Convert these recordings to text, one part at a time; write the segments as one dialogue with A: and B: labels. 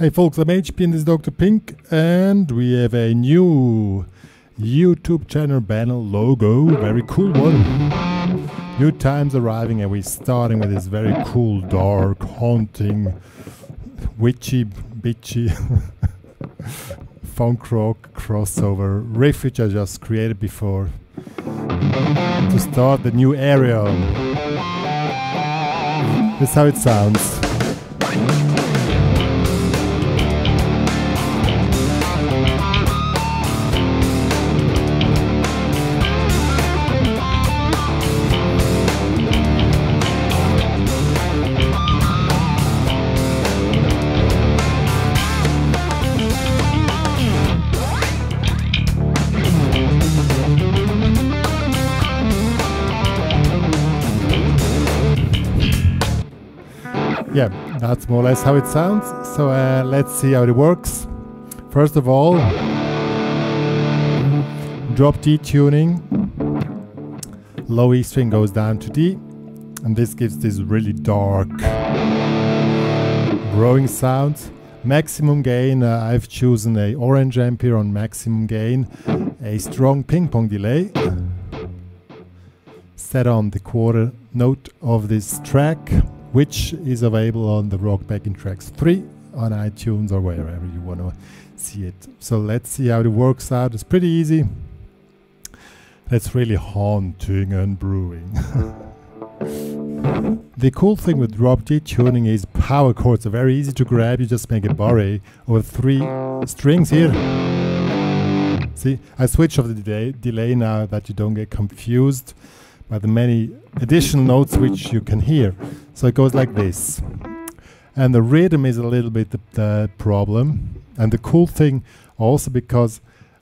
A: Hey folks, I'm HP and this is Dr. Pink, and we have a new YouTube channel banner logo, very cool one. New times arriving, and we're starting with this very cool, dark, haunting, witchy, bitchy funk rock crossover riff, which I just created before to start the new area. That's how it sounds. Yeah, that's more or less how it sounds. So let's see how it works. First of all, drop D tuning. Low E string goes down to D, and this gives this really dark, growing sound. Maximum gain, I've chosen a orange amp here on maximum gain. A strong ping pong delay. Set on the quarter note of this track, which is available on the Rock Backing Tracks 3 on iTunes or wherever you want to see it. So let's see how it works out. It's pretty easy. That's really haunting and brewing. The cool thing with drop D tuning is power chords are very easy to grab. You just make a barre over 3 strings here. See, I switch off the delay now that you don't get confused by the many additional notes which you can hear. So it goes like this. And the rhythm is a little bit the problem. And the cool thing also, because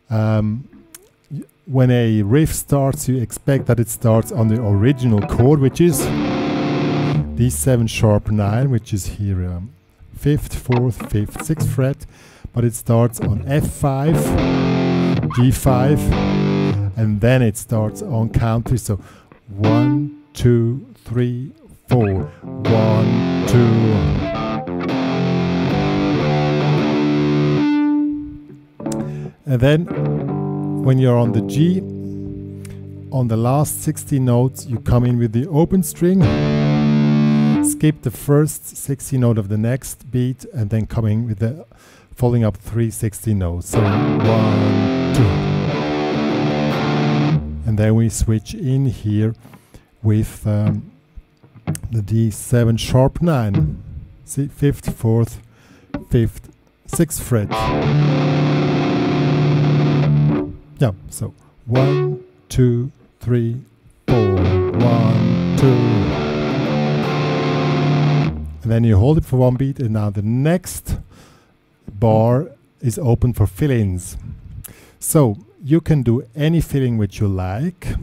A: when a riff starts, you expect that it starts on the original chord, which is D7 sharp 9, which is here 5th, 4th, 5th, 6th fret. But it starts on F5, G5, and then it starts on count 3. So 1, 2, 3, 4. 1, 2. And then when you're on the G, on the last 16 notes, you come in with the open string, skip the first 16 note of the next beat, and then coming with the following up 3 16 notes. So 1, 2. And then we switch in here with the D7 sharp 9. See, 5th, 4th, 5th, 6th fret. Yeah, so 1, 2, 3, 4. 1, 2. And then you hold it for one beat, and now the next bar is open for fill-ins. So you can do any filling which you like,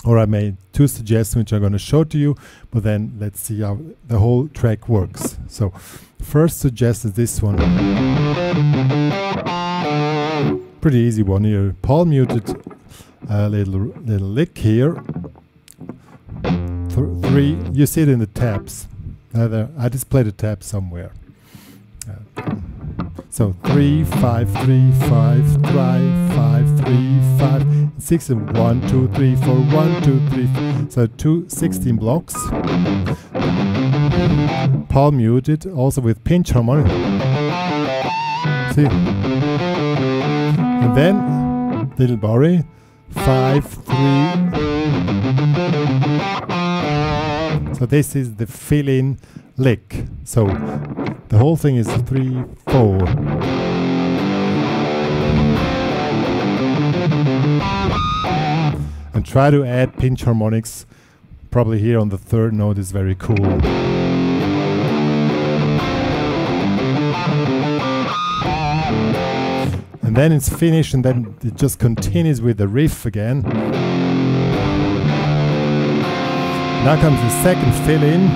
A: or I made 2 suggestions which I'm going to show to you, but then let's see how the whole track works. So first suggest is this one. Pretty easy one here. Palm muted little lick here. 3, you see it in the tabs. I displayed the tab somewhere. So 3, 5, 3, 5, 5, 3, 5, 6, and 1, 2, 3, 4, 1, 2, 3, 4. So 16 blocks. Palm muted, also with pinch harmonic. See? And then little barre, 5, 3. So this is the fill-in lick. So the whole thing is 3, 4. And try to add pinch harmonics. Probably here on the 3rd note is very cool. And then it's finished, and then it just continues with the riff again. Now comes the second fill-in.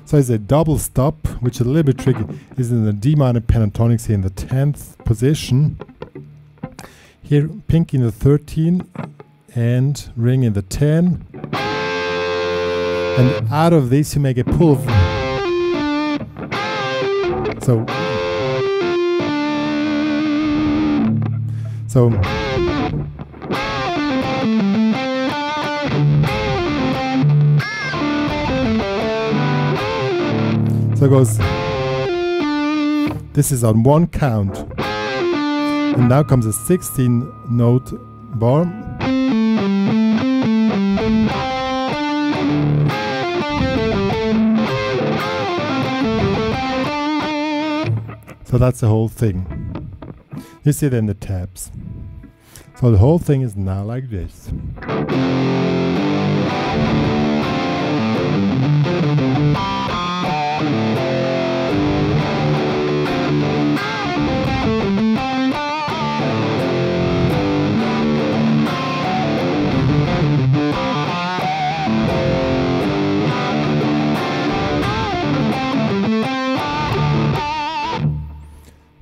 A: So it's a double stop, which is a little bit tricky. It's in the D minor pentatonics here in the 10th position. Here, pink in the 13 and ring in the 10. And out of this you make a pull. So it goes, this is on one count, and now comes a 16 note bar. So that's the whole thing. You see then the tabs. So the whole thing is now like this.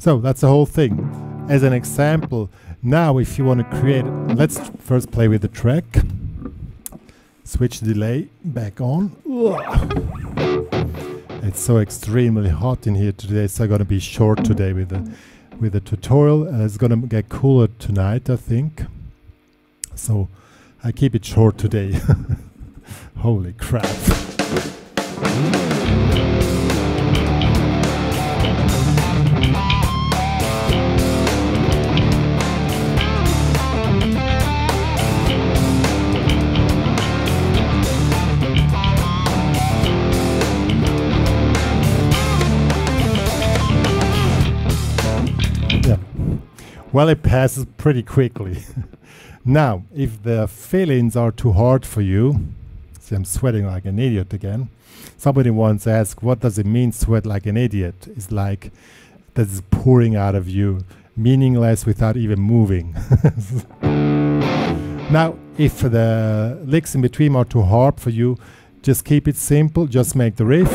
A: So that's the whole thing. As an example, now if you want to create, let's first play with the track. Switch the delay back on. It's so extremely hot in here today, so I'm gonna be short today with the tutorial. It's gonna get cooler tonight, I think. So I keep it short today. Holy crap. Well, it passes pretty quickly. Now, if the fill-ins are too hard for you, see, I'm sweating like an idiot again. Somebody once asked, what does it mean, sweat like an idiot? It's like that is pouring out of you, meaningless without even moving. Now, if the licks in between are too hard for you, just keep it simple, just make the riff.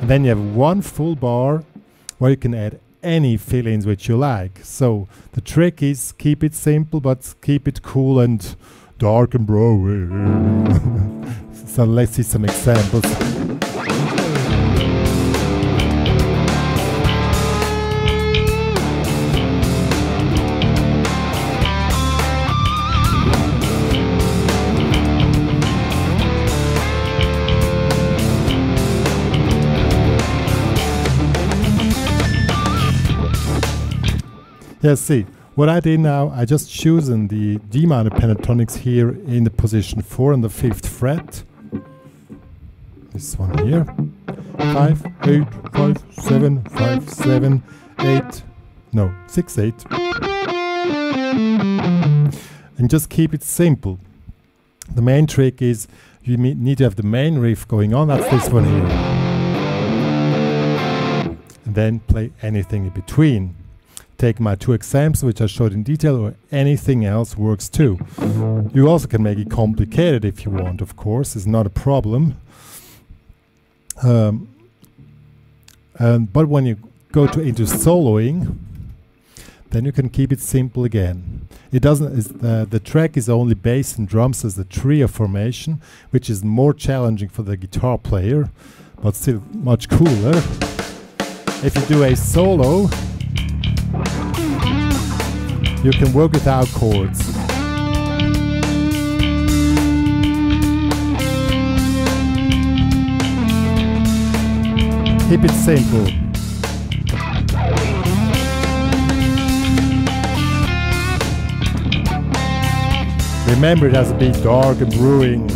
A: And then you have one full bar where you can add any fill-ins which you like. So the trick is keep it simple but keep it cool and dark and broy. So let's see some examples. Yeah, see, what I did now, I just chosen the D minor pentatonics here in the position 4 on the 5th fret. This one here. 5, 8, 5, 7, 5, 7, 8, no, 6, 8. And just keep it simple. The main trick is you need to have the main riff going on, that's this one here. And then play anything in between. Take my two examples which I showed in detail, or anything else works too. You also can make it complicated if you want, of course, it's not a problem. But when you go into soloing, then you can keep it simple again. It doesn't. The track is only bass and drums as the trio formation, which is more challenging for the guitar player, but still much cooler. If you do a solo, you can work without chords. Keep it simple. Remember, it has to be dark and brewing.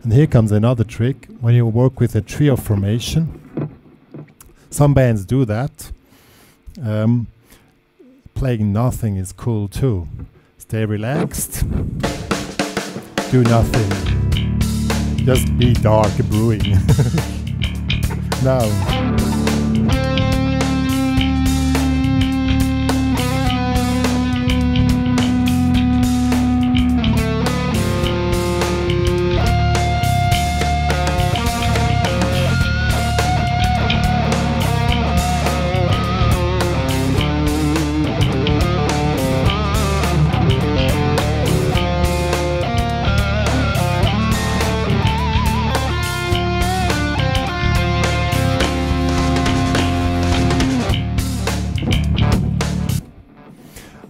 A: And here comes another trick when you work with a trio formation. Some bands do that. playing nothing is cool too. Stay relaxed. Do nothing. Just be dark brewing. Now.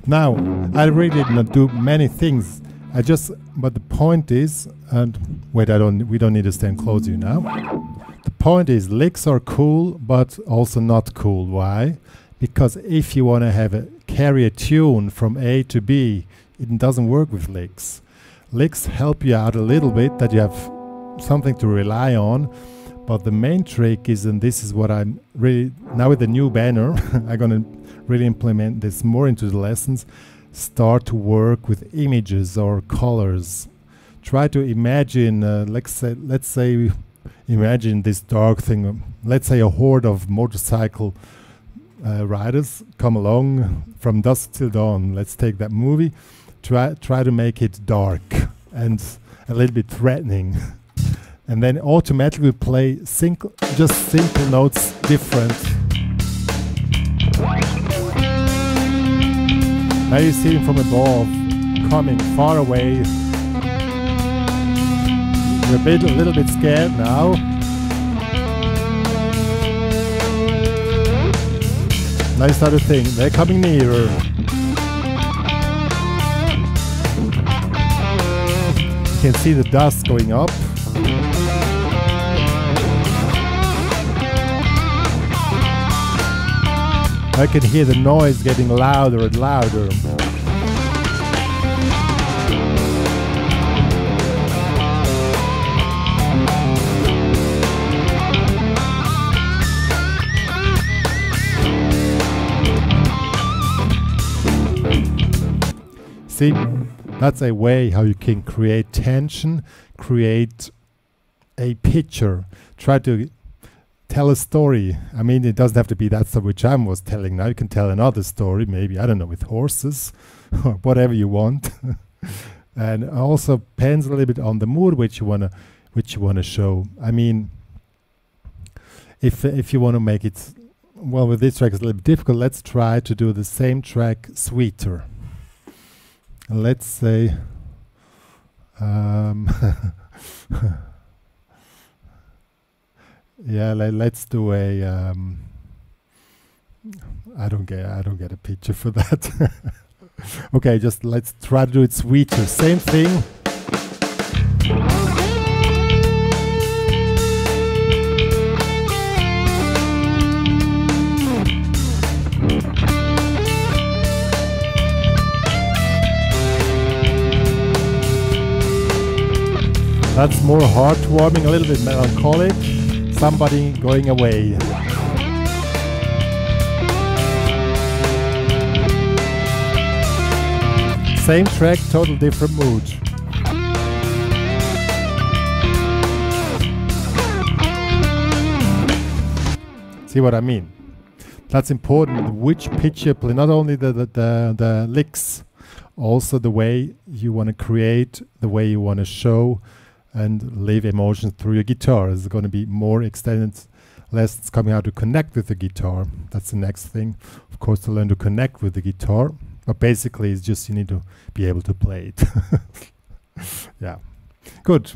A: Now, I really did not do many things. But the point is, and wait, we don't need to stand close to you now. The point is, licks are cool, but also not cool. Why? Because if you want to carry a tune from A to B, it doesn't work with licks. Licks help you out a little bit, that you have something to rely on. But the main trick is, and this is what I'm really, now with the new banner, I'm going to really implement this more into the lessons. Start to work with images or colors. Try to imagine, let's say, imagine this dark thing. Let's say a horde of motorcycle riders come along from dusk till dawn. Let's take that movie. Try to make it dark and a little bit threatening. And then automatically play just simple notes different. Now you see him from above, coming far away. You're a little bit scared now. Now you start to think, they're coming nearer. You can see the dust going up. I can hear the noise getting louder and louder. See, that's a way how you can create tension, create a picture, try to tell a story. I mean, it doesn't have to be that story which I was telling now. You can tell another story, maybe, I don't know, with horses or whatever you want. And also depends a little bit on the mood which you wanna show. I mean, if you want to make it, well, with this track it's a little bit difficult. Let's try to do the same track sweeter. Let's say yeah, let's do a I don't get a picture for that. Okay, just let's try to do it sweeter. Same thing. That's more heartwarming, a little bit melancholic. Somebody going away. Same track, total different mood. See what I mean? That's important, which pitch you play, not only the licks, also the way you want to create, the way you want to show and live emotions through your guitar. There's going to be more extended lessons coming out to connect with the guitar. That's the next thing, of course, to learn to connect with the guitar. But basically, it's just you need to be able to play it. Yeah, good.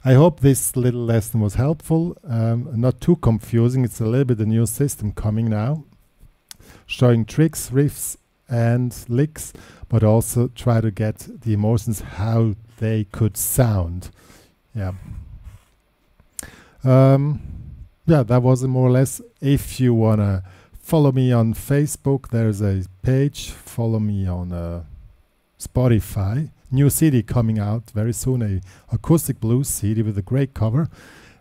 A: I hope this little lesson was helpful. Not too confusing. It's a little bit a new system coming now, showing tricks, riffs, and licks, but also try to get the emotions how they could sound. Yeah. Yeah, that was it more or less. If you wanna follow me on Facebook, there's a page. Follow me on Spotify. New CD coming out very soon, a acoustic blues CD with a great cover.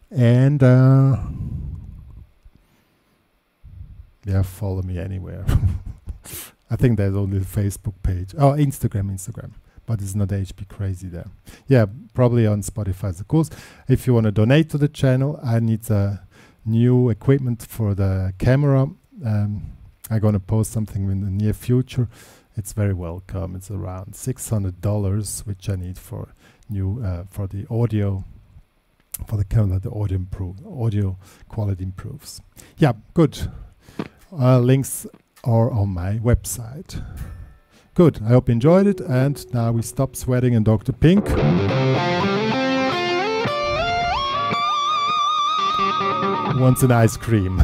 A: And yeah, follow me anywhere. I think there's only a Facebook page. Oh, Instagram. But it's not HPCrazy there. Yeah, probably on Spotify, of course. If you want to donate to the channel, I need new equipment for the camera. I'm going to post something in the near future. It's very welcome. It's around $600, which I need for for the audio, for the camera. The audio quality improves. Yeah, good. Links are on my website. Good. I hope you enjoyed it. And now we stop sweating and Dr. Pink wants an ice cream.